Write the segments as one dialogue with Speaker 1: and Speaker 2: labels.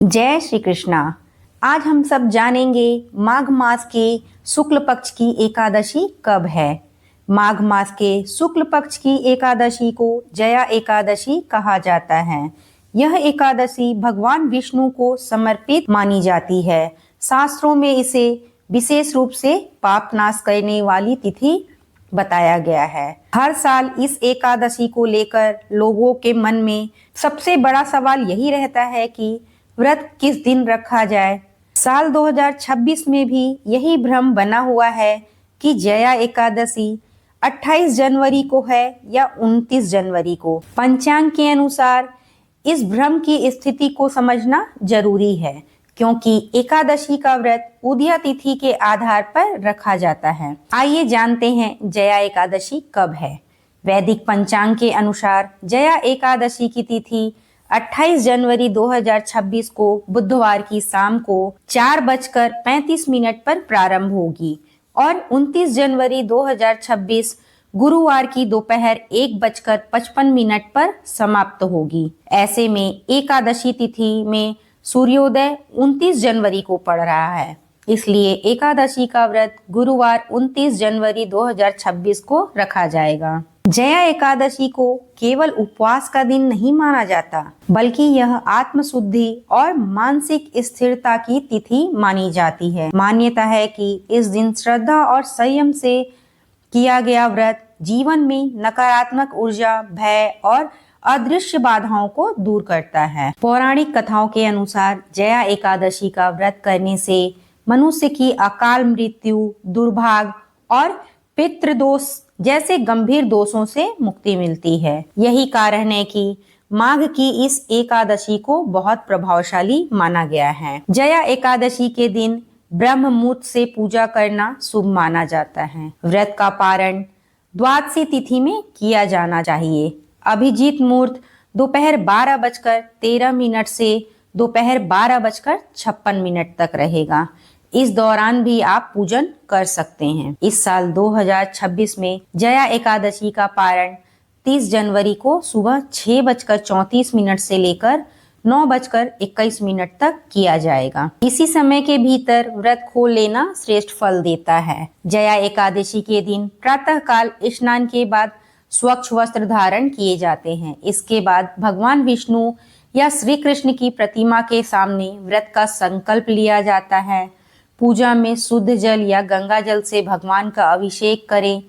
Speaker 1: जय श्री कृष्णा। आज हम सब जानेंगे माघ मास के शुक्ल पक्ष की एकादशी कब है। माघ मास के शुक्ल पक्ष की एकादशी को जया एकादशी कहा जाता है। यह एकादशी भगवान विष्णु को समर्पित मानी जाती है। शास्त्रों में इसे विशेष रूप से पाप नाश करने वाली तिथि बताया गया है। हर साल इस एकादशी को लेकर लोगों के मन में सबसे बड़ा सवाल यही रहता है कि व्रत किस दिन रखा जाए। साल 2026 में भी यही भ्रम बना हुआ है कि जया एकादशी 28 जनवरी को है या 29 जनवरी को। पंचांग के अनुसार इस भ्रम की स्थिति को समझना जरूरी है, क्योंकि एकादशी का व्रत उदया तिथि के आधार पर रखा जाता है। आइए जानते हैं जया एकादशी कब है। वैदिक पंचांग के अनुसार जया एकादशी की तिथि 28 जनवरी 2026 को बुधवार की शाम को 4:35 पर प्रारंभ होगी और 29 जनवरी 2026 गुरुवार की दोपहर 1:55 पर समाप्त होगी। ऐसे में एकादशी तिथि में सूर्योदय 29 जनवरी को पड़ रहा है, इसलिए एकादशी का व्रत गुरुवार 29 जनवरी 2026 को रखा जाएगा। जया एकादशी को केवल उपवास का दिन नहीं माना जाता, बल्कि यह आत्मशुद्धि और मानसिक स्थिरता की तिथि मानी जाती है। मान्यता है कि इस दिन श्रद्धा और संयम से किया गया व्रत जीवन में नकारात्मक ऊर्जा, भय और अदृश्य बाधाओं को दूर करता है। पौराणिक कथाओं के अनुसार जया एकादशी का व्रत करने से मनुष्य की अकाल मृत्यु, दुर्भाग्य और पितृदोष जैसे गंभीर दोषों से मुक्ति मिलती है। यही कारण है कि माघ की इस एकादशी को बहुत प्रभावशाली माना गया है। जया एकादशी के दिन ब्रह्म मुहूर्त से पूजा करना शुभ माना जाता है। व्रत का पारण द्वादशी तिथि में किया जाना चाहिए। अभिजीत मुहूर्त दोपहर 12:13 से दोपहर 12:56 तक रहेगा। इस दौरान भी आप पूजन कर सकते हैं। इस साल 2026 में जया एकादशी का पारण 30 जनवरी को सुबह 6:34 से लेकर 9:21 तक किया जाएगा। इसी समय के भीतर व्रत खोल लेना श्रेष्ठ फल देता है। जया एकादशी के दिन प्रातः काल स्नान के बाद स्वच्छ वस्त्र धारण किए जाते हैं। इसके बाद भगवान विष्णु या श्री कृष्ण की प्रतिमा के सामने व्रत का संकल्प लिया जाता है। पूजा में शुद्ध जल या गंगा जल से भगवान का अभिषेक करें।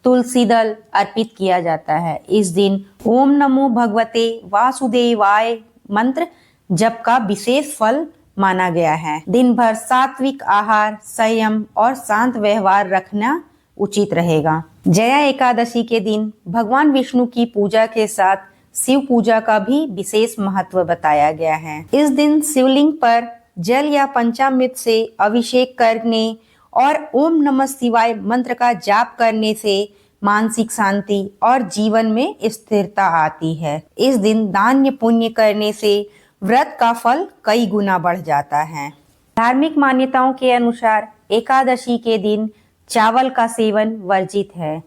Speaker 1: तुलसी दल अर्पित किया जाता है। इस दिन ओम नमो भगवते वासुदेवाय मंत्र जप का विशेष फल माना गया है। दिन भर सात्विक आहार, संयम और शांत व्यवहार रखना उचित रहेगा। जया एकादशी के दिन भगवान विष्णु की पूजा के साथ शिव पूजा का भी विशेष महत्व बताया गया है। इस दिन शिवलिंग पर जल या पंचामृत से अभिषेक करने और ओम नमः शिवाय मंत्र का जाप करने से मानसिक शांति और जीवन में स्थिरता आती है। इस दिन दान पुण्य करने से व्रत का फल कई गुना बढ़ जाता है। धार्मिक मान्यताओं के अनुसार एकादशी के दिन चावल का सेवन वर्जित है।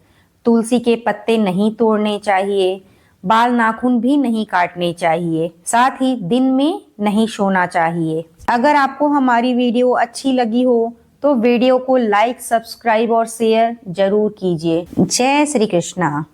Speaker 1: तुलसी के पत्ते नहीं तोड़ने चाहिए। बाल नाखून भी नहीं काटने चाहिए। साथ ही दिन में नहीं सोना चाहिए। अगर आपको हमारी वीडियो अच्छी लगी हो तो वीडियो को लाइक, सब्सक्राइब और शेयर जरूर कीजिए। जय श्री कृष्णा।